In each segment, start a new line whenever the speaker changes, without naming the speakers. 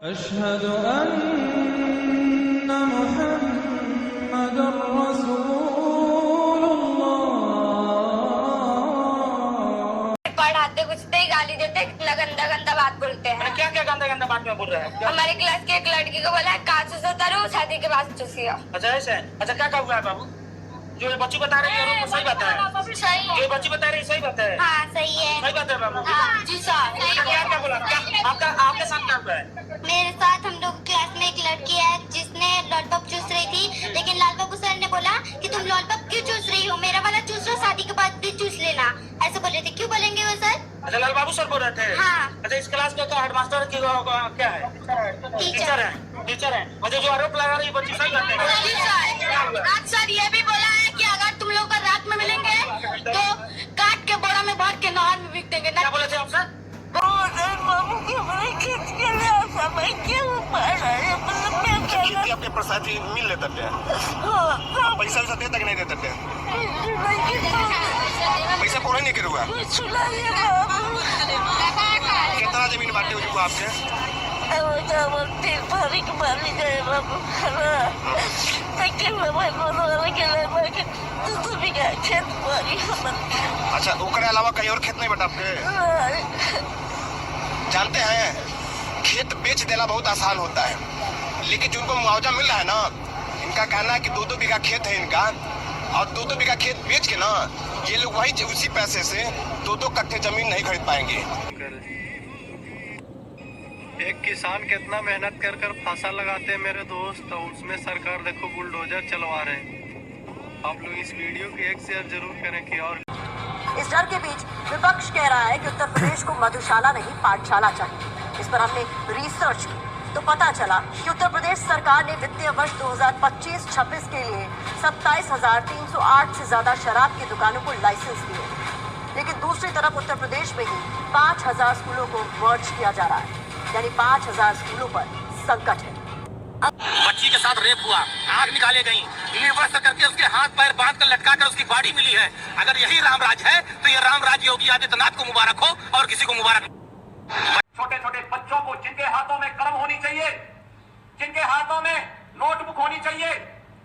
अशहदु अन्ना मुहम्मदुर रसूलुल्लाह।
पढ़ाते कुछ नहीं, गाली देते, इतना गंदा गंदा बात बोलते हैं।
क्या क्या गंदा गंदा बात में बोल रहे हैं?
हमारी क्लास की एक लड़की को बोला कांच से उतारो, शादी के बाद चूसिया।
अच्छा ऐसे है। अच्छा क्या हुआ है बाबू? जो ये बच्ची बता रही है वो सही बात है?
सही है।
ये बच्ची बता रही है सही बात है?
हाँ सही है।
सही बात है बाबू?
हाँ, जी सर।
क्या क्या बोला? क्या आपके साथ क्या हुआ है?
मेरे साथ हम लोग क्लास में एक लड़की है जिसने लॉलीपॉप चूस रही थी, लेकिन लाल बाबू सर ने बोला कि तुम लॉलीपॉप क्यों चूस रही हो, मेरा वाला चूस लो, शादी के बाद भी चूस लेना, ऐसे बोल रहे थे। क्यों बोलेंगे वो सर?
अच्छा लाल बाबू सर बोल रहे थे?
हाँ।
अच्छा इस क्लास का हेडमास्टर की क्या है? टीचर है। टीचर है। अच्छा जो आरोप लगा रही है बच्ची सही बात है?
आज सर ये भी बोला है कि अगर तुम लोग का रात में मिलेंगे तो काट के बोरा में भर के नहर में बिक देंगे।
क्या बोले थे आप सर?
आपके प्रसाद मिल लेते थे? पैसा वैसा देता कि नहीं देते थे? पैसा पूरा नहीं करूँगा। कितना जमीन बांटे हो चुका आपके? अच्छा ओकरे अलावा कहीं और खेत नहीं बटा आपके? जानते हैं खेत बेच देना बहुत आसान होता है, लेकिन जिनको मुआवजा मिल रहा है ना, इनका कहना है कि 2-2 बीघा खेत है इनका, और 2-2 बीघा खेत बेच के ना ये लोग वही उसी पैसे से 2-2 कट्ठे जमीन नहीं खरीद पाएंगे।
एक किसान कितना मेहनत कर फसल लगाते हैं मेरे दोस्त, तो उसमें सरकार देखो बुलडोजर चलवा रहे हैं। आप लोग इस वीडियो को एक शेयर जरूर करें कि और
इस डर के बीच विपक्ष कह रहा है कि उत्तर प्रदेश को मधुशाला नहीं पाठशाला चाहिए। इस पर हमने रिसर्च की तो पता चला कि उत्तर प्रदेश सरकार ने वित्तीय वर्ष 2025-26 के लिए 27,308 से ज्यादा शराब की दुकानों को लाइसेंस दिए, लेकिन दूसरी तरफ उत्तर प्रदेश में ही 5,000 स्कूलों को मर्ज किया जा रहा है, यानी 5,000 स्कूलों पर संकट है।
बच्ची के साथ रेप हुआ, आग निकाले गई, लीवर से करके उसके हाथ पैर बांध कर लटका कर उसकी बॉडी मिली है। अगर यही रामराज है तो ये रामराज योगी आदित्यनाथ को मुबारक हो और किसी को मुबारक। छोटे छोटे बच्चों को जिनके हाथों में कलम होनी चाहिए, जिनके हाथों में नोटबुक होनी चाहिए,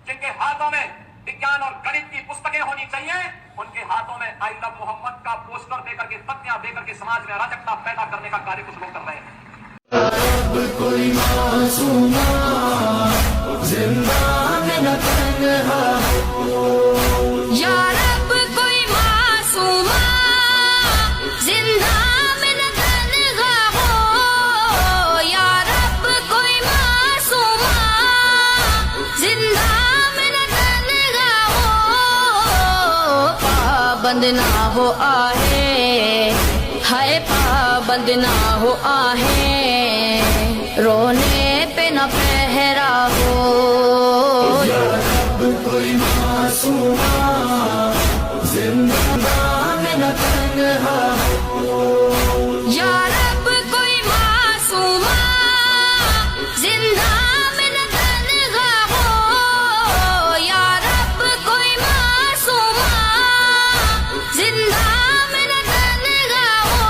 जिनके हाथों में विज्ञान और गणित की पुस्तकें होनी चाहिए, उनके हाथों में आई लव मोहम्मद का पोस्टर देकर के, तख्तियां देकर के समाज में अराजकता पैदा करने का कार्य कुछ लोग कर रहे हैं।
कोई मासूमा जिंदा में न तन्हा हो,
या रब कोई मासूमा जिंदा में न तन्हा हो, या रब कोई मासूमा जिंदा में न तन्हा हो, पाबंद ना हो आहे, हाय पाबंद ना हो आहे, रोने पे न पहरा हो,
या रब कोई मासूमा जिंदा में न तन्हा हो,
या रब कोई मासूमा जिंदा में न तन्हा हो, या रब कोई मासूमा जिंदा में न तन्हा हो,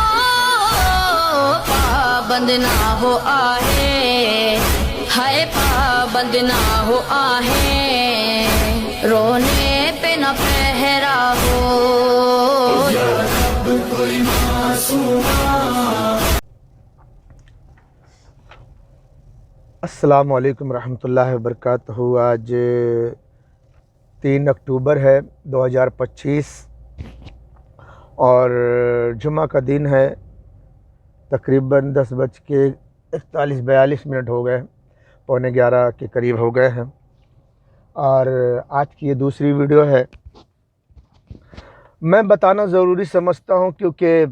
पाबंद ना हो आहे, हाय पाबंद ना हो आहे, रोने पे न पहरा हो,
या रब कोई मासूमा।
अस्सलामु अलैकुम रहमतुल्लाहि व बरकातहू। आज 3 अक्टूबर है 2025 और जुम्मा का दिन है। तकरीबन 10:41-42 हो गए, 11:15 के करीब हो गए हैं। और आज की ये दूसरी वीडियो है। मैं बताना ज़रूरी समझता हूँ क्योंकि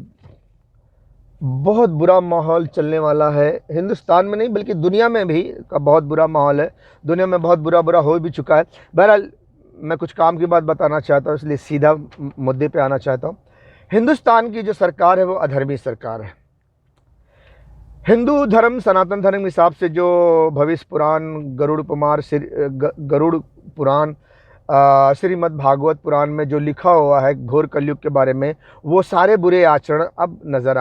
बहुत बुरा माहौल चलने वाला है, हिंदुस्तान में नहीं बल्कि दुनिया में भी का बहुत बुरा माहौल है। दुनिया में बहुत बुरा हो भी चुका है। बहरहाल मैं कुछ काम की बात बताना चाहता हूँ, इसलिए सीधा मुद्दे पे आना चाहता हूँ। हिंदुस्तान की जो सरकार है वो अधर्मी सरकार है। हिंदू धर्म, सनातन धर्म के हिसाब से जो भविष्य पुराण, गरुड़ पुराण, श्रीमद् भागवत पुराण में जो लिखा हुआ है घोर कलयुग के बारे में, वो सारे बुरे आचरण अब नज़र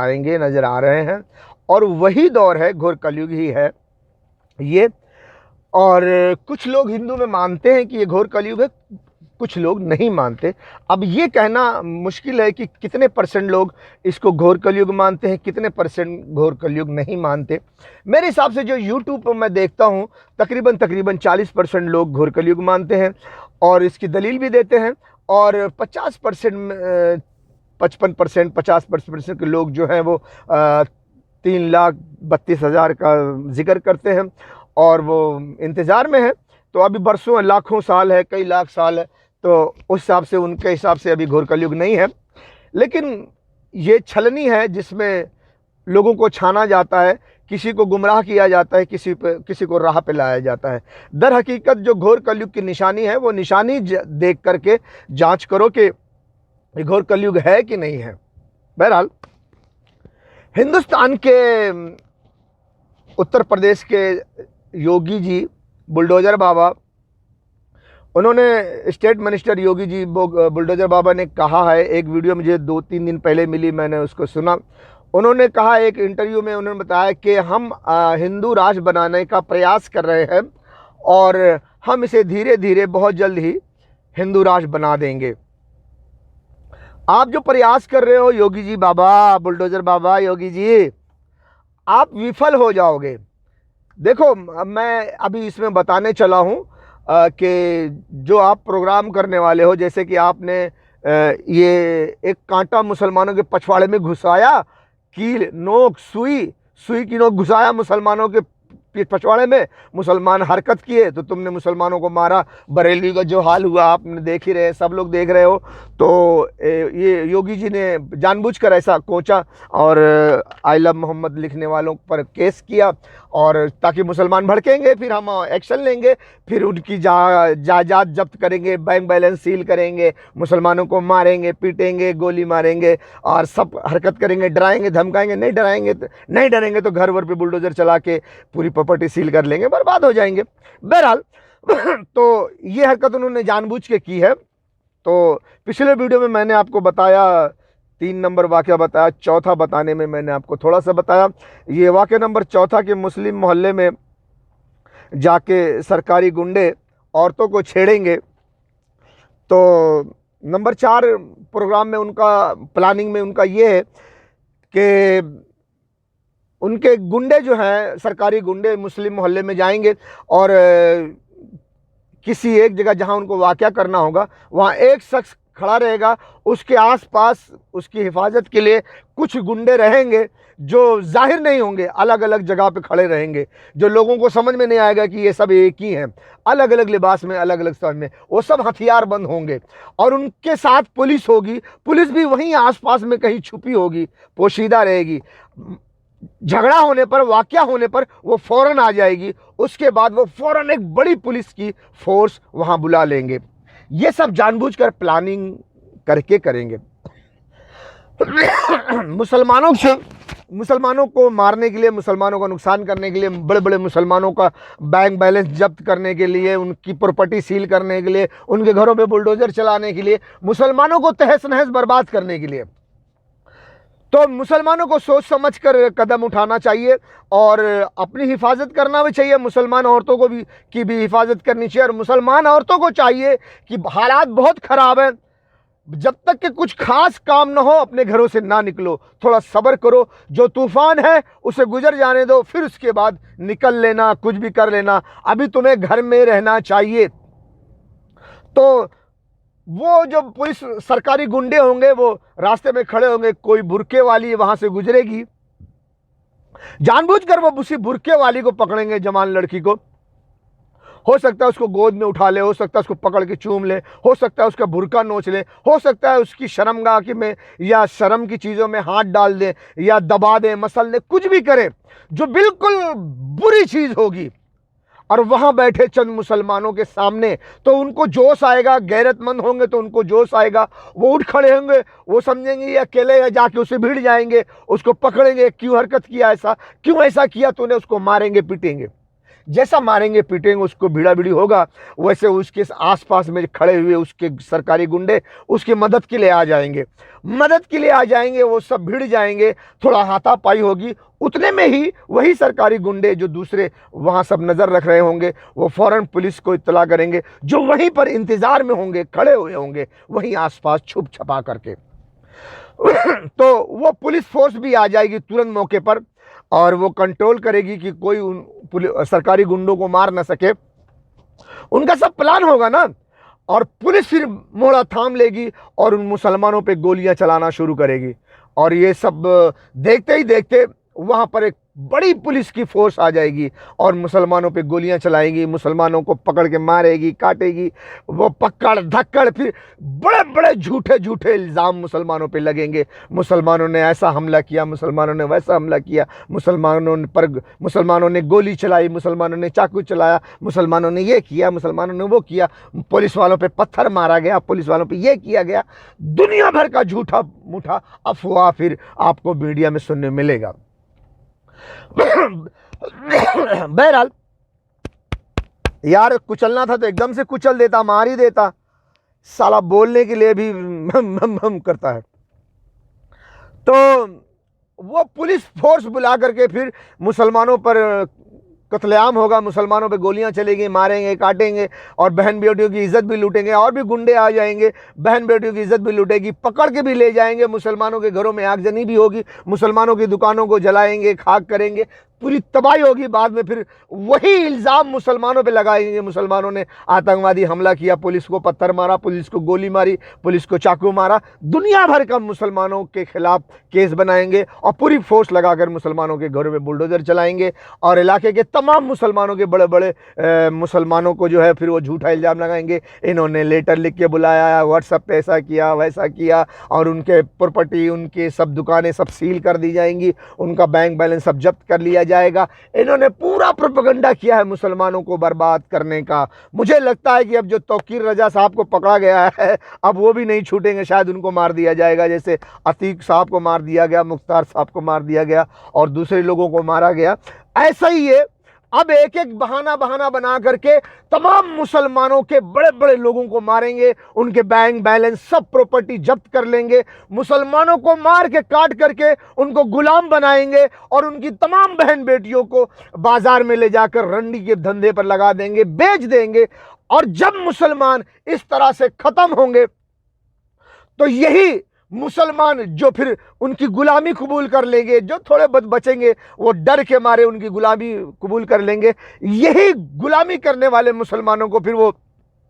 आ रहे हैं और वही दौर है, घोर कलयुग ही है ये। और कुछ लोग हिंदू में मानते हैं कि ये घोर कलयुग है, कुछ लोग नहीं मानते। अब ये कहना मुश्किल है कि कितने परसेंट लोग इसको घोर कलयुग मानते हैं, कितने परसेंट घोर कलयुग नहीं मानते। मेरे हिसाब से जो यूट्यूब पर मैं देखता हूँ तकरीबन 40% लोग घोर कलयुग मानते हैं और इसकी दलील भी देते हैं, और 55% 50% के लोग जो हैं वो 3,32,000 का जिक्र करते हैं और वो इंतज़ार में है। तो अभी बरसों लाखों साल है, कई लाख साल है, तो उस हिसाब से उनके हिसाब से अभी घोर कलयुग नहीं है। लेकिन ये छलनी है जिसमें लोगों को छाना जाता है, किसी को गुमराह किया जाता है, किसी को राह पे लाया जाता है। दर हकीकत जो घोर कलयुग की निशानी है वो निशानी देख करके जांच करो कि घोर कलयुग है कि नहीं है। बहरहाल हिंदुस्तान के उत्तर प्रदेश के योगी जी बुलडोज़र बाबा, उन्होंने state minister Yogi ji bulldozer बाबा ने कहा है, एक वीडियो मुझे 2-3 दिन पहले मिली, मैंने उसको सुना। उन्होंने कहा एक इंटरव्यू में, उन्होंने बताया कि हम हिंदू राष्ट्र बनाने का प्रयास कर रहे हैं और हम इसे धीरे धीरे बहुत जल्द ही हिंदू राष्ट्र बना देंगे। आप जो प्रयास कर रहे हो योगी जी बाबा, बुलडोज़र बाबा, योगी जी, आप विफल हो जाओगे। देखो, मैं अभी इसमें बताने चला हूँ कि जो आप प्रोग्राम करने वाले हो, जैसे कि आपने ये एक कांटा मुसलमानों के पछवाड़े में घुसाया, कील नोक सुई की नोक घुसाया मुसलमानों के पछवाड़े में, मुसलमान हरकत किए तो तुमने मुसलमानों को मारा। बरेली का जो हाल हुआ आपने देख ही रहे, सब लोग देख रहे हो। तो ये योगी जी ने जानबूझकर ऐसा कोचा और आई लव मोहम्मद लिखने वालों पर केस किया, और ताकि मुसलमान भड़केंगे, फिर हम एक्शन लेंगे, फिर उनकी जायदाद जब्त करेंगे, बैंक बैलेंस सील करेंगे, मुसलमानों को मारेंगे, पीटेंगे, गोली मारेंगे और सब हरकत करेंगे, डराएंगे, धमकाएंगे। नहीं डरेंगे तो घर वर पे बुलडोज़र चला के पूरी प्रॉपर्टी सील कर लेंगे, बर्बाद हो जाएंगे। बहरहाल तो ये हरकत उन्होंने जानबूझ के की है। तो पिछले वीडियो में मैंने आपको बताया, 3 नंबर वाक़या बताया, चौथा बताने में मैंने आपको थोड़ा सा बताया। ये वाक़या नंबर चौथा के मुस्लिम मोहल्ले में जाके सरकारी गुंडे औरतों को छेड़ेंगे। तो नंबर 4 प्रोग्राम में उनका प्लानिंग में उनका ये है कि उनके गुंडे जो हैं, सरकारी गुंडे मुस्लिम मोहल्ले में जाएंगे और किसी एक जगह जहां उनको वाक़या करना होगा वहां एक शख्स खड़ा रहेगा, उसके आसपास उसकी हिफाजत के लिए कुछ गुंडे रहेंगे जो जाहिर नहीं होंगे, अलग अलग जगह पे खड़े रहेंगे, जो लोगों को समझ में नहीं आएगा कि ये सब एक ही हैं, अलग अलग लिबास में, अलग अलग समय में, वो सब हथियार बंद होंगे। और उनके साथ पुलिस होगी, पुलिस भी वहीं आसपास में कहीं छुपी होगी, पोशीदा रहेगी। झगड़ा होने पर, वाक़या होने पर वो फ़ौरन आ जाएगी, उसके बाद वो फ़ौरन एक बड़ी पुलिस की फोर्स वहाँ बुला लेंगे। ये सब जानबूझकर प्लानिंग करके करेंगे। मुसलमानों को मारने के लिए, मुसलमानों का नुकसान करने के लिए, बड़े बड़े मुसलमानों का बैंक बैलेंस जब्त करने के लिए, उनकी प्रॉपर्टी सील करने के लिए, उनके घरों पे बुलडोज़र चलाने के लिए, मुसलमानों को तहस नहस बर्बाद करने के लिए। तो मुसलमानों को सोच समझकर कदम उठाना चाहिए और अपनी हिफाजत करना भी चाहिए। मुसलमान औरतों को भी की भी हिफाजत करनी चाहिए। और मुसलमान औरतों को चाहिए कि हालात बहुत ख़राब हैं, जब तक कि कुछ खास काम ना हो अपने घरों से ना निकलो, थोड़ा सब्र करो, जो तूफ़ान है उसे गुजर जाने दो, फिर उसके बाद निकल लेना, कुछ भी कर लेना। अभी तुम्हें घर में रहना चाहिए। तो वो जो पुलिस सरकारी गुंडे होंगे वो रास्ते में खड़े होंगे, कोई बुरके वाली वहां से गुजरेगी, जानबूझकर वो उसी बुरके वाली को पकड़ेंगे, जवान लड़की को। हो सकता है उसको गोद में उठा ले, हो सकता है उसको पकड़ के चूम ले, हो सकता है उसका बुरका नोच ले, हो सकता है उसकी शर्मगाह में या शर्म की चीज़ों में हाथ डाल दे या दबा दे, मसल दे, कुछ भी करे जो बिल्कुल बुरी चीज़ होगी। और वहाँ बैठे चंद मुसलमानों के सामने तो उनको जोश आएगा, गैरतमंद होंगे तो उनको जोश आएगा, वो उठ खड़े होंगे, वो समझेंगे ये अकेले है, जाके उसे भिड़ जाएंगे, उसको पकड़ेंगे, क्यों हरकत किया, ऐसा क्यों ऐसा किया तूने, उसको मारेंगे, पीटेंगे। जैसा मारेंगे पीटेंगे उसको भिड़ा भिड़ी होगा, वैसे उसके आसपास में खड़े हुए उसके सरकारी गुंडे उसकी मदद के लिए आ जाएंगे, वो सब भिड़ जाएंगे, थोड़ा हाथापाई होगी, उतने में ही वही सरकारी गुंडे जो दूसरे वहाँ सब नज़र रख रहे होंगे वो फ़ौरन पुलिस को इत्तला करेंगे, जो वहीं पर इंतज़ार में होंगे, खड़े हुए होंगे वहीं आसपास छुप छपा करके। तो वो पुलिस फोर्स भी आ जाएगी तुरंत मौके पर और वो कंट्रोल करेगी कि कोई उन सरकारी गुंडों को मार ना सके। उनका सब प्लान होगा ना, और पुलिस फिर मोड़ा थाम लेगी और उन मुसलमानों पे गोलियां चलाना शुरू करेगी। और ये सब देखते ही देखते वहाँ पर एक बड़ी पुलिस की फोर्स आ जाएगी और मुसलमानों पे गोलियां चलाएगी, मुसलमानों को पकड़ के मारेगी, काटेगी, वो पकड़ धक्कड़, फिर बड़े बड़े झूठे झूठे इल्ज़ाम मुसलमानों पे लगेंगे। मुसलमानों ने ऐसा हमला किया, मुसलमानों ने वैसा हमला किया, मुसलमानों ने गोली चलाई, मुसलमानों ने चाकू चलाया, मुसलमानों ने ये किया, मुसलमानों ने वो किया, पुलिस वालों पे पत्थर मारा गया, पुलिस वालों पे ये किया गया। दुनिया भर का झूठा मूठा अफवाह फिर आपको मीडिया में सुनने मिलेगा। बहरहाल यार, कुचलना था तो एकदम से कुचल देता, मार ही देता, साला बोलने के लिए भी हम करता है। तो वो पुलिस फोर्स बुला करके फिर मुसलमानों पर कत्लेआम होगा, मुसलमानों पे गोलियां चलेंगी, मारेंगे, काटेंगे और बहन बेटियों की इज्जत भी लूटेंगे। और भी गुंडे आ जाएंगे, बहन बेटियों की इज्जत भी लूटेगी, पकड़ के भी ले जाएंगे, मुसलमानों के घरों में आगजनी भी होगी, मुसलमानों की दुकानों को जलाएंगे, खाक करेंगे, पूरी तबाही होगी। बाद में फिर वही इल्ज़ाम मुसलमानों पे लगाएंगे, मुसलमानों ने आतंकवादी हमला किया, पुलिस को पत्थर मारा, पुलिस को गोली मारी, पुलिस को चाकू मारा। दुनिया भर का मुसलमानों के खिलाफ केस बनाएंगे और पूरी फोर्स लगाकर मुसलमानों के घरों में बुलडोजर चलाएंगे और इलाके के तमाम मुसलमानों के बड़े बड़े मुसलमानों को जो है फिर वो झूठा इल्ज़ाम लगाएंगे, इन्होंने लेटर लिख के बुलाया, व्हाट्सएप पे ऐसा किया वैसा किया, और उनके प्रॉपर्टी, उनके सब दुकानें सब सील कर दी जाएंगी, उनका बैंक बैलेंस सब जब्त कर लिया जाएगा। इन्होंने पूरा प्रोपेगेंडा किया है मुसलमानों को बर्बाद करने का। मुझे लगता है कि अब जो तौकीर रजा साहब को पकड़ा गया है अब वो भी नहीं छूटेंगे, शायद उनको मार दिया जाएगा, जैसे अतीक साहब को मार दिया गया, मुख्तार साहब को मार दिया गया और दूसरे लोगों को मारा गया। ऐसा ही है, अब एक एक बहाना बना करके तमाम मुसलमानों के बड़े बड़े लोगों को मारेंगे, उनके बैंक बैलेंस सब प्रॉपर्टी जब्त कर लेंगे, मुसलमानों को मार के काट करके उनको गुलाम बनाएंगे और उनकी तमाम बहन बेटियों को बाजार में ले जाकर रंडी के धंधे पर लगा देंगे, बेच देंगे। और जब मुसलमान इस तरह से खत्म होंगे तो यही मुसलमान जो फिर उनकी गुलामी कबूल कर लेंगे, जो थोड़े बचेंगे वो डर के मारे उनकी गुलामी कबूल कर लेंगे। यही गुलामी करने वाले मुसलमानों को फिर वो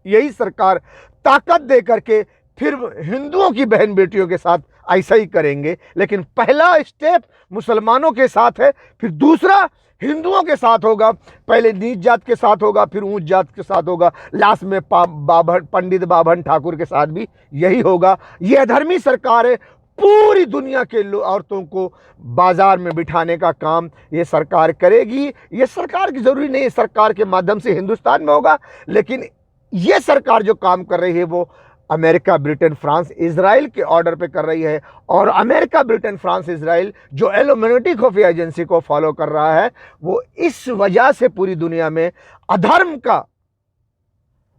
यही सरकार ताकत दे करके फिर हिंदुओं की बहन बेटियों के साथ ऐसा ही करेंगे। लेकिन पहला स्टेप मुसलमानों के साथ है, फिर दूसरा हिंदुओं के साथ होगा, पहले नीच जात के साथ होगा, फिर ऊंच जात के साथ होगा, लास्ट में पंडित बाभन ठाकुर के साथ भी यही होगा। ये अधर्मी सरकार है, पूरी दुनिया के औरतों को बाजार में बिठाने का काम ये सरकार करेगी। ये सरकार की ज़रूरी नहीं है सरकार के माध्यम से हिंदुस्तान में होगा, लेकिन ये सरकार जो काम कर रही है वो अमेरिका, ब्रिटेन, फ्रांस, इजराइल के ऑर्डर पे कर रही है। और अमेरिका, ब्रिटेन, फ्रांस, इजराइल जो इल्यूमिनेटी खुफिया एजेंसी को फॉलो कर रहा है, वो इस वजह से पूरी दुनिया में अधर्म का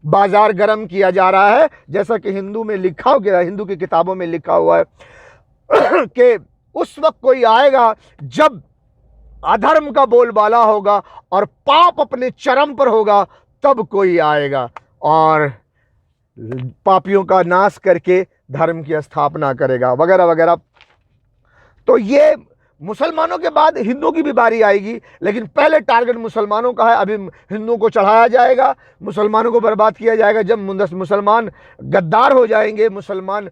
बाजार गर्म किया जा रहा है। जैसा कि हिंदू में लिखा गया, हिंदू की किताबों में लिखा हुआ है कि उस वक्त कोई आएगा जब अधर्म का बोलबाला होगा और पाप अपने चरम पर होगा, तब कोई आएगा और पापियों का नाश करके धर्म की स्थापना करेगा, वगैरह वगैरह। तो ये मुसलमानों के बाद हिंदुओं की भी बारी आएगी, लेकिन पहले टारगेट मुसलमानों का है। अभी हिंदुओं को चढ़ाया जाएगा, मुसलमानों को बर्बाद किया जाएगा। जब मुसलमान गद्दार हो जाएंगे, मुसलमान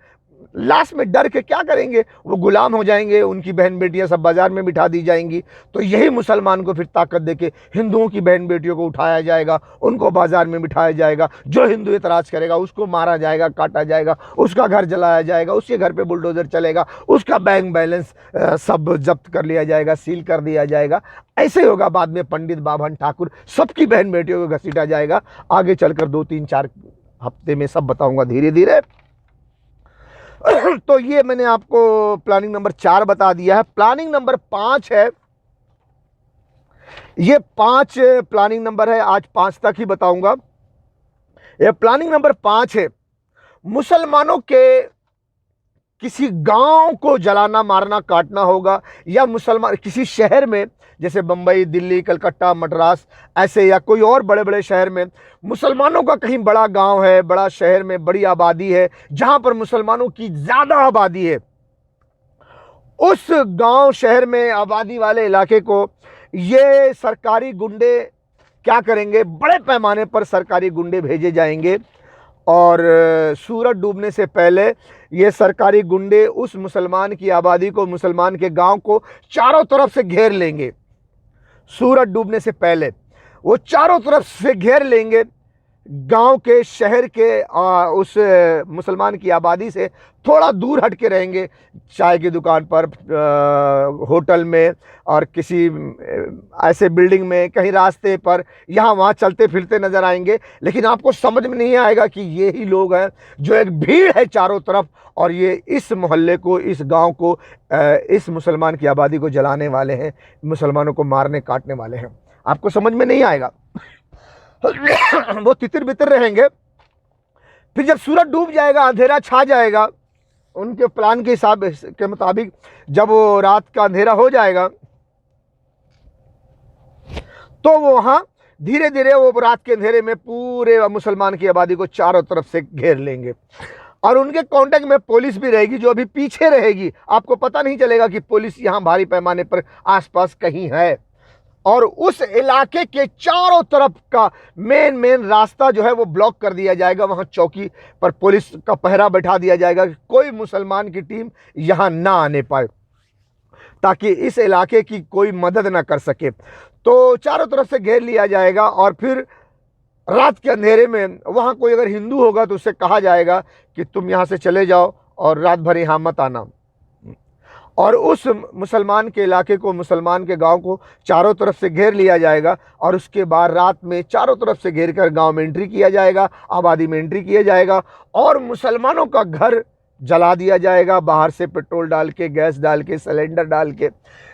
लास्ट में डर के क्या करेंगे, वो गुलाम हो जाएंगे, उनकी बहन बेटियां सब बाजार में बिठा दी जाएंगी। तो यही मुसलमान को फिर ताकत देके हिंदुओं की बहन बेटियों को उठाया जाएगा, उनको बाजार में बिठाया जाएगा। जो हिंदू एतराज़ करेगा उसको मारा जाएगा, काटा जाएगा, उसका घर जलाया जाएगा, उसके घर पे बुलडोजर चलेगा, उसका बैंक बैलेंस सब जब्त कर लिया जाएगा, सील कर दिया जाएगा। ऐसे ही होगा। बाद में पंडित बाभन ठाकुर सबकी बहन बेटियों को घसीटा जाएगा। आगे चलकर 2-3-4 हफ्ते में सब बताऊंगा धीरे धीरे। तो ये मैंने आपको प्लानिंग नंबर 4 बता दिया है। प्लानिंग नंबर 5 है ये 5 प्लानिंग नंबर है, आज 5 तक ही बताऊंगा। ये प्लानिंग नंबर 5 है, मुसलमानों के किसी गांव को जलाना, मारना, काटना होगा, या मुसलमान किसी शहर में जैसे बम्बई, दिल्ली, कलकत्ता, मद्रास ऐसे, या कोई और बड़े बड़े शहर में मुसलमानों का कहीं बड़ा गांव है, बड़ा शहर में बड़ी आबादी है, जहां पर मुसलमानों की ज़्यादा आबादी है, उस गांव शहर में आबादी वाले इलाके को ये सरकारी गुंडे क्या करेंगे, बड़े पैमाने पर सरकारी गुंडे भेजे जाएंगे और सूरज डूबने से पहले ये सरकारी गुंडे उस मुसलमान की आबादी को, मुसलमान के गांव को चारों तरफ से घेर लेंगे। सूरज डूबने से पहले वो चारों तरफ से घेर लेंगे गांव के, शहर के, उस मुसलमान की आबादी से थोड़ा दूर हट के रहेंगे, चाय की दुकान पर, होटल में, और किसी ऐसे बिल्डिंग में, कहीं रास्ते पर, यहाँ वहाँ चलते फिरते नज़र आएंगे, लेकिन आपको समझ में नहीं आएगा कि ये ही लोग हैं जो एक भीड़ है चारों तरफ, और ये इस मोहल्ले को, इस गांव को, इस मुसलमान की आबादी को जलाने वाले हैं, मुसलमानों को मारने काटने वाले हैं। आपको समझ में नहीं आएगा। वो तितर बितर रहेंगे। फिर जब सूरज डूब जाएगा, अंधेरा छा जाएगा, उनके प्लान के हिसाब के मुताबिक जब वो रात का अंधेरा हो जाएगा तो वो वहां धीरे धीरे वो रात के अंधेरे में पूरे मुसलमान की आबादी को चारों तरफ से घेर लेंगे, और उनके कांटेक्ट में पुलिस भी रहेगी जो अभी पीछे रहेगी। आपको पता नहीं चलेगा कि पुलिस यहाँ भारी पैमाने पर आसपास कहीं है, और उस इलाके के चारों तरफ का मेन रास्ता जो है वो ब्लॉक कर दिया जाएगा। वहां चौकी पर पुलिस का पहरा बैठा दिया जाएगा कि कोई मुसलमान की टीम यहां ना आने पाए, ताकि इस इलाके की कोई मदद ना कर सके। तो चारों तरफ से घेर लिया जाएगा, और फिर रात के अंधेरे में वहां कोई अगर हिंदू होगा तो उससे कहा जाएगा कि तुम यहां से चले जाओ और रात भर यहां मत आना, और उस मुसलमान के इलाके को, मुसलमान के गांव को चारों तरफ से घेर लिया जाएगा, और उसके बाद रात में चारों तरफ से घेर कर गांव में एंट्री किया जाएगा, आबादी में एंट्री किया जाएगा, और मुसलमानों का घर जला दिया जाएगा। बाहर से पेट्रोल डाल के, गैस डाल के, सिलेंडर डाल के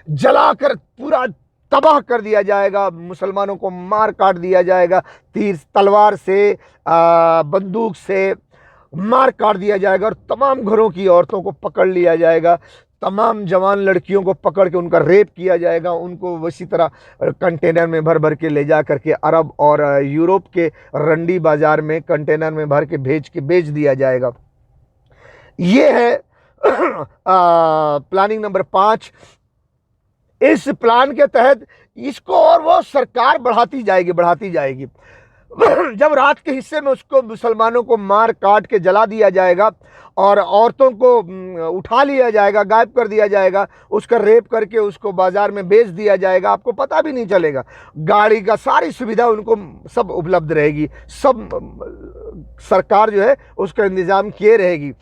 जलाकर पूरा तबाह कर दिया जाएगा। मुसलमानों को मार काट दिया जाएगा, तीर तलवार से, बंदूक से मार काट दिया जाएगा, और तमाम घरों की औरतों को पकड़ लिया जाएगा, तमाम जवान लड़कियों को पकड़ के उनका रेप किया जाएगा, उनको इसी तरह कंटेनर में भर भर के ले जा करके अरब और यूरोप के रंडी बाज़ार में कंटेनर में भर के बेच दिया जाएगा। ये है प्लानिंग नंबर 5। इस प्लान के तहत इसको और वो सरकार बढ़ाती जाएगी। जब रात के हिस्से में उसको, मुसलमानों को मार काट के जला दिया जाएगा, और औरतों को उठा लिया जाएगा, गायब कर दिया जाएगा, उसका रेप करके उसको बाजार में बेच दिया जाएगा, आपको पता भी नहीं चलेगा। गाड़ी का सारी सुविधा उनको सब उपलब्ध रहेगी, सब सरकार जो है उसका इंतजाम किए रहेगी।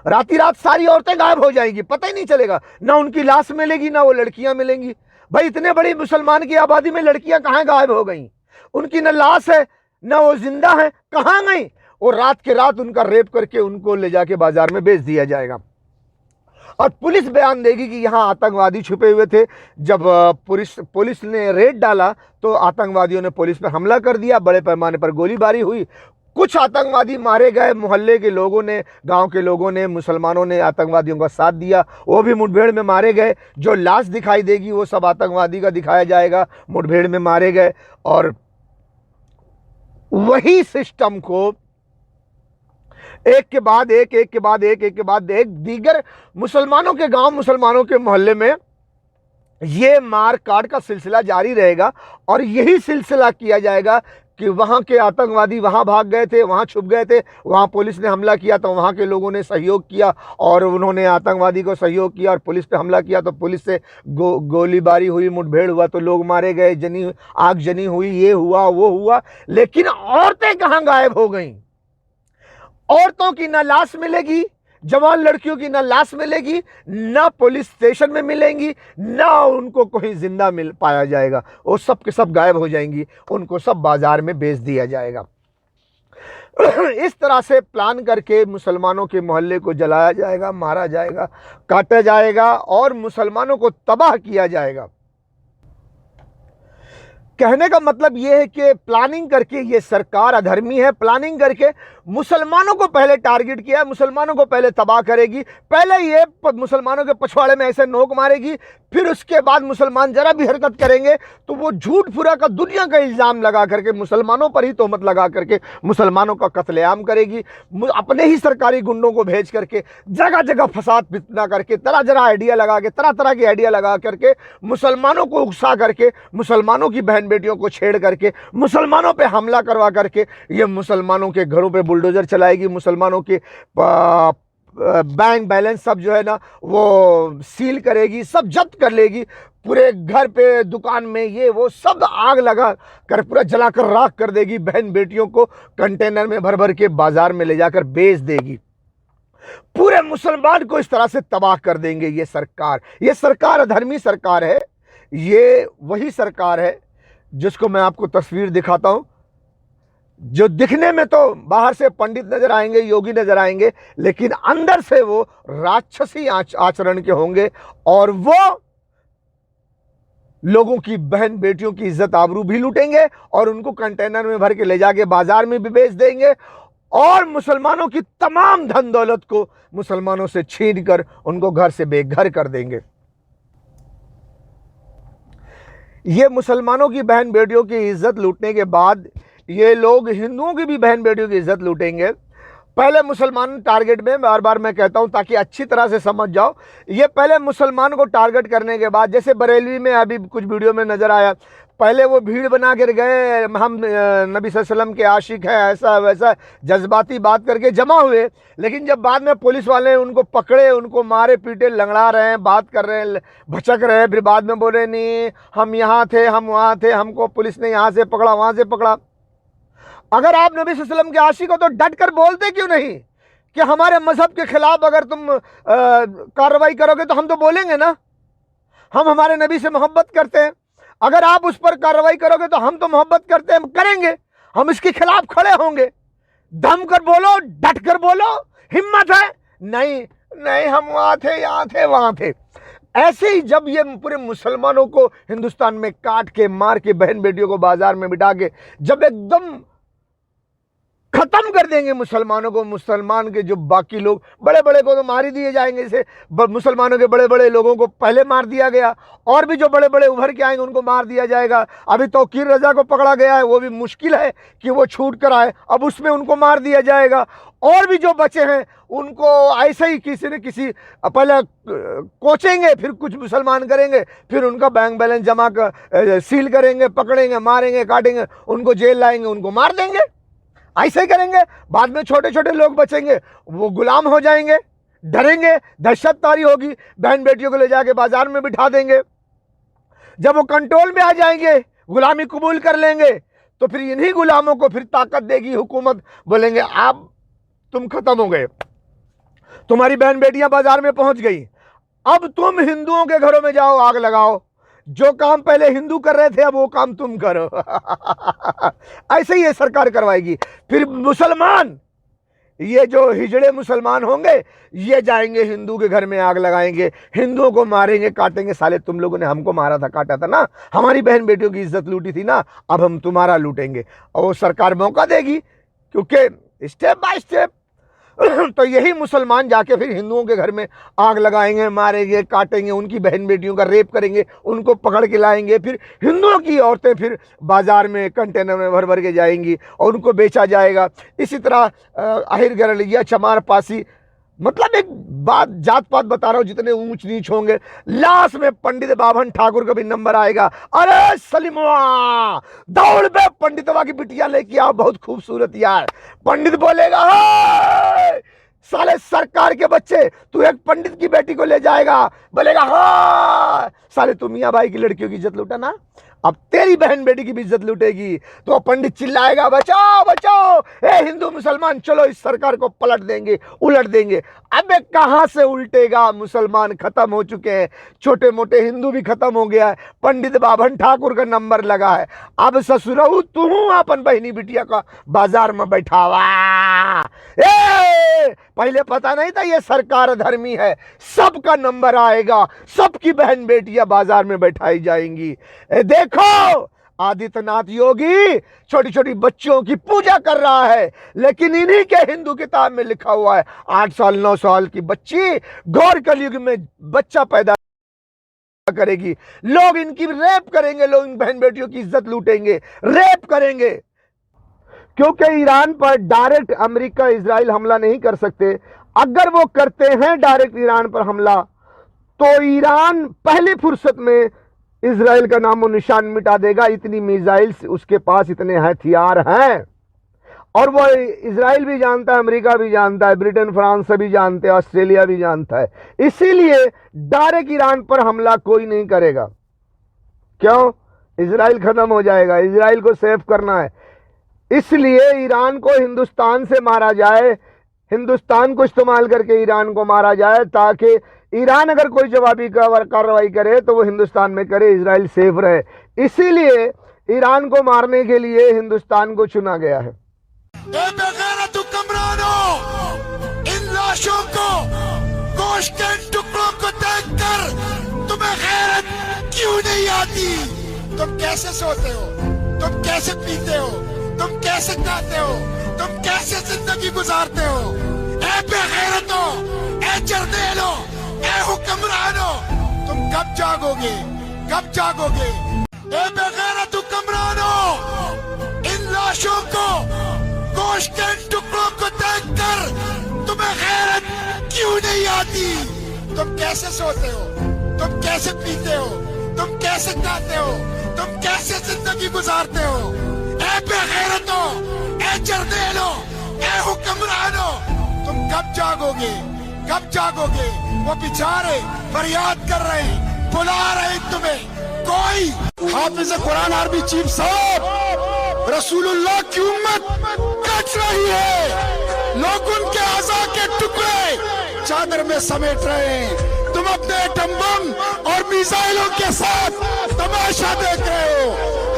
राती रात सारी औरतें गायब हो जाएंगी, पता ही नहीं चलेगा, ना उनकी लाश मिलेगी, ना वो लड़कियां मिलेंगी। भाई इतने बड़ी मुसलमान की आबादी में लड़कियां कहाँ गायब हो गई? उनकी न लाश है, न वो जिंदा है, कहाँ गई? और रात के रात उनका रेप करके उनको ले जाके बाजार में बेच दिया जाएगा। और पुलिस बयान देगी कि यहाँ आतंकवादी छुपे हुए थे। जब पुलिस ने रेड डाला तो आतंकवादियों ने पुलिस पर हमला कर दिया, बड़े पैमाने पर गोलीबारी हुई, कुछ आतंकवादी मारे गए। मोहल्ले के लोगों ने, गांव के लोगों ने, मुसलमानों ने आतंकवादियों का साथ दिया, वो भी मुठभेड़ में मारे गए। जो लाश दिखाई देगी वो सब आतंकवादी का दिखाया जाएगा, मुठभेड़ में मारे गए। और वही सिस्टम को एक के बाद एक दीगर मुसलमानों के गांव, मुसलमानों के मोहल्ले में ये मार काट का सिलसिला जारी रहेगा। और यही सिलसिला किया जाएगा कि वहाँ के आतंकवादी वहाँ भाग गए थे, वहाँ छुप गए थे, वहाँ पुलिस ने हमला किया तो वहाँ के लोगों ने सहयोग किया और उन्होंने आतंकवादी को सहयोग किया और पुलिस पे हमला किया तो पुलिस से गोलीबारी हुई, मुठभेड़ हुआ तो लोग मारे गए, आगजनी हुई, ये हुआ वो हुआ। लेकिन औरतें कहाँ गायब हो गईं? औरतों की ना लाश मिलेगी, जवान लड़कियों की ना लाश मिलेगी, ना पुलिस स्टेशन में मिलेंगी, ना उनको कोई जिंदा मिल पाया जाएगा। वो सब के सब गायब हो जाएंगी, उनको सब बाजार में बेच दिया जाएगा। इस तरह से प्लान करके मुसलमानों के मोहल्ले को जलाया जाएगा, मारा जाएगा, काटा जाएगा और मुसलमानों को तबाह किया जाएगा। कहने का मतलब ये है कि प्लानिंग करके ये सरकार अधर्मी है, प्लानिंग करके मुसलमानों को पहले टारगेट किया है, मुसलमानों को पहले तबाह करेगी, पहले ये मुसलमानों के पछवाड़े में ऐसे नोक मारेगी, फिर उसके बाद मुसलमान जरा भी हरकत करेंगे तो वो झूठ फुरा का दुनिया का इल्ज़ाम लगा करके मुसलमानों पर ही तोहमत लगा करके मुसलमानों का कत्लेआम करेगी। अपने ही सरकारी गुंडों को भेज करके जगह जगह फसाद फितना करके तरह तरह आइडिया लगा के तरह तरह के आइडिया लगा करके मुसलमानों को उकसा करके मुसलमानों की बहन बेटियों को छेड़ करके मुसलमानों पे हमला करवा करके ये मुसलमानों के घरों पे बुलडोजर चलाएगी, मुसलमानों के बैंक बैलेंस सब जो है ना वो सील करेगी, सब जब्त कर लेगी, पूरे घर पे दुकान में ये वो सब आग लगा कर पूरा जलाकर राख कर देगी, बहन बेटियों को कंटेनर में भर भर के बाजार में ले जाकर बेच देगी, पूरे मुसलमान को इस तरह से तबाह कर देंगे। ये सरकार अधर्मी सरकार है। ये वही सरकार है जिसको मैं आपको तस्वीर दिखाता हूं, जो दिखने में तो बाहर से पंडित नजर आएंगे, योगी नजर आएंगे, लेकिन अंदर से वो राक्षसी आचरण के होंगे और वो लोगों की बहन बेटियों की इज्जत आबरू भी लूटेंगे और उनको कंटेनर में भर के ले जाके बाजार में भी बेच देंगे और मुसलमानों की तमाम धन दौलत को मुसलमानों से छीन कर उनको घर से बेघर कर देंगे। ये मुसलमानों की बहन बेटियों की इज्जत लूटने के बाद ये लोग हिंदुओं की भी बहन बेटियों की इज्जत लूटेंगे। पहले मुसलमान टारगेट में, बार बार मैं कहता हूं ताकि अच्छी तरह से समझ जाओ, ये पहले मुसलमान को टारगेट करने के बाद, जैसे बरेलवी में अभी कुछ वीडियो में नजर आया, पहले वो भीड़ बना कर गए, हम नबी सल्लल्लाहु अलैहि वसल्लम के आशिक हैं, ऐसा वैसा जज्बाती बात करके जमा हुए, लेकिन जब बाद में पुलिस वाले उनको पकड़े, उनको मारे पीटे, लंगड़ा रहे हैं, बात कर रहे हैं, भचक रहे हैं, फिर बाद में बोले नहीं हम यहाँ थे, हम वहाँ थे, हमको पुलिस ने यहाँ से पकड़ा, वहाँ से पकड़ा। अगर आप नबी सल्लल्लाहु अलैहि वसल्लम के आशिक हो तो डट कर बोलते क्यों नहीं कि हमारे मजहब के खिलाफ अगर तुम कार्रवाई करोगे तो हम तो बोलेंगे ना, हम हमारे नबी से मोहब्बत करते हैं, अगर आप उस पर कार्रवाई करोगे तो हम तो मोहब्बत करते हैं, करेंगे, हम इसके खिलाफ खड़े होंगे। दम कर बोलो, डट कर बोलो, हिम्मत है? नहीं नहीं, हम वहाँ थे, यहाँ थे, वहाँ थे। ऐसे ही जब ये पूरे मुसलमानों को हिंदुस्तान में काट के मार के बहन बेटियों को बाजार में बिठा के जब एकदम खत्म कर देंगे मुसलमानों को, मुसलमान के जो बाकी लोग बड़े बड़े को तो मार ही दिए जाएंगे, जैसे मुसलमानों के बड़े बड़े लोगों को पहले मार दिया गया, और भी जो बड़े बड़े उभर के आएंगे उनको मार दिया जाएगा। अभी तौकीर रजा को पकड़ा गया है, वो भी मुश्किल है कि वो छूट कर आए, अब उसमें उनको मार दिया जाएगा। और भी जो बचे हैं उनको ऐसे ही किसी न किसी पहले कोचेंगे, फिर कुछ मुसलमान करेंगे, फिर उनका बैंक बैलेंस जमा कर सील करेंगे, पकड़ेंगे, मारेंगे, काटेंगे, उनको जेल लाएंगे, उनको मार देंगे, ऐसे ही करेंगे। बाद में छोटे छोटे लोग बचेंगे, वो गुलाम हो जाएंगे, डरेंगे, दहशत तारी होगी, बहन बेटियों को ले जाके बाजार में बिठा देंगे। जब वो कंट्रोल में आ जाएंगे, गुलामी कबूल कर लेंगे, तो फिर इन्हीं गुलामों को फिर ताकत देगी हुकूमत, बोलेंगे आप तुम खत्म हो गए, तुम्हारी बहन बेटियां बाजार में पहुंच गई, अब तुम हिंदुओं के घरों में जाओ, आग लगाओ, जो काम पहले हिंदू कर रहे थे अब वो काम तुम करो। ऐसे ही ये सरकार करवाएगी। फिर मुसलमान, ये जो हिजड़े मुसलमान होंगे, ये जाएंगे हिंदू के घर में आग लगाएंगे, हिंदुओं को मारेंगे, काटेंगे, साले तुम लोगों ने हमको मारा था, काटा था ना, हमारी बहन बेटियों की इज्जत लूटी थी ना, अब हम तुम्हारा लूटेंगे। और वो सरकार मौका देगी, क्योंकि स्टेप बाय स्टेप तो यही मुसलमान जाके फिर हिंदुओं के घर में आग लगाएंगे, मारेंगे, काटेंगे, उनकी बहन बेटियों का रेप करेंगे, उनको पकड़ के लाएंगे, फिर हिंदुओं की औरतें फिर बाजार में कंटेनर में भर भर के जाएंगी और उनको बेचा जाएगा। इसी तरह आहिर गरलिया, चमार पासी, मतलब एक बात जात पात बता रहा हूं, जितने ऊंच नीच होंगे, लास्ट में पंडित बाभन ठाकुर का भी नंबर आएगा। अरे सलीमवा, दौड़ पे पंडितवा की बिटिया लेके आओ, बहुत खूबसूरत यार। पंडित बोलेगा साले सरकार के बच्चे, तू एक पंडित की बेटी को ले जाएगा, बोलेगा हाँ साले तू मियाँ भाई की लड़कियों की इज्जत लूटा ना, अब तेरी बहन बेटी की भी इज्जत लूटेगी। तो पंडित चिल्लाएगा बचाओ बचाओ, ए हिंदू मुसलमान चलो इस सरकार को पलट देंगे, उलट देंगे। अबे कहां से उल्टेगा, मुसलमान खत्म हो चुके हैं, छोटे मोटे हिंदू भी खत्म हो गया है, पंडित बाभन ठाकुर का नंबर लगा है। अब ससुरऊ तू अपन बहनी बिटिया का बाजार में बैठावा। पहले पता नहीं था ये सरकार धर्मी है, सबका नंबर आएगा, सबकी बहन बेटियां बाजार में बैठाई जाएंगी। देखो आदित्यनाथ योगी छोटी छोटी बच्चियों की पूजा कर रहा है, लेकिन इन्हीं के हिंदू किताब में लिखा हुआ है 8 साल 9 साल की बच्ची घोर कलयुग में बच्चा पैदा करेगी, लोग इनकी रेप करेंगे, लोग इन बहन बेटियों की इज्जत लूटेंगे, रेप करेंगे। क्योंकि ईरान पर डायरेक्ट अमेरिका इजराइल हमला नहीं कर सकते। अगर वो करते हैं डायरेक्ट ईरान पर हमला, तो ईरान पहली फुर्सत में इजराइल का नामो निशान मिटा देगा। इतनी मिसाइल्स उसके पास, इतने हथियार हैं, और वो इजराइल भी जानता है, अमेरिका भी जानता है, ब्रिटेन फ्रांस सभी जानते हैं, ऑस्ट्रेलिया भी जानता है। इसीलिए डायरेक्ट ईरान पर हमला कोई नहीं करेगा। क्यों? इजराइल खत्म हो जाएगा, इजराइल को सेव करना है। इसलिए ईरान को हिंदुस्तान से मारा जाए, हिंदुस्तान को इस्तेमाल करके ईरान को मारा जाए, ताकि ईरान अगर कोई जवाबी कार्रवाई करे तो वो हिंदुस्तान में करे, इजराइल सेफ रहे। इसीलिए ईरान को मारने के लिए हिंदुस्तान को चुना गया है।
इन लाशों को, गोश्त के टुकड़ों को देखकर तुम्हें गैरत क्यों नहीं आती? तुम कैसे सोते हो? तुम कैसे पीते हो? तुम कैसे खाते हो? तुम कैसे जिंदगी गुजारते हो? ए बेगैरतो, ए जर्नेलो, ए हुक्मरानो, तुम कब जागोगे? कब जागोगे? ए बेगैरत हुक्मरानो, इन लाशों को, गोश्त के टुकड़ों को देखकर तुम्हें गैरत क्यों नहीं आती? तुम कैसे सोते हो? तुम कैसे पीते हो? तुम कैसे खाते हो? तुम कैसे जिंदगी गुजारते हो? ए बेगैरतो, ए जर्नेलो, ए हुक्मरानो, तुम कब जागोगे? कब जागोगे? वो बेचारे फरियाद कर रहे हैं, बुला रहे हैं तुम्हें। कोई हाफिज कुरान आर्मी चीफ साहब रसूलुल्लाह की उम्मत कट रही है, लोग उनके आज़ा के टुकड़े चादर में समेट रहे हैं। तुम अपने एटम बम और मिसाइलों के साथ तमाशा देख रहे हो।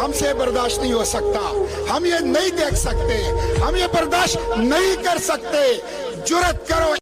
हमसे बर्दाश्त नहीं हो सकता, हम ये नहीं देख सकते, हम ये बर्दाश्त नहीं कर सकते। जुर्रत करो,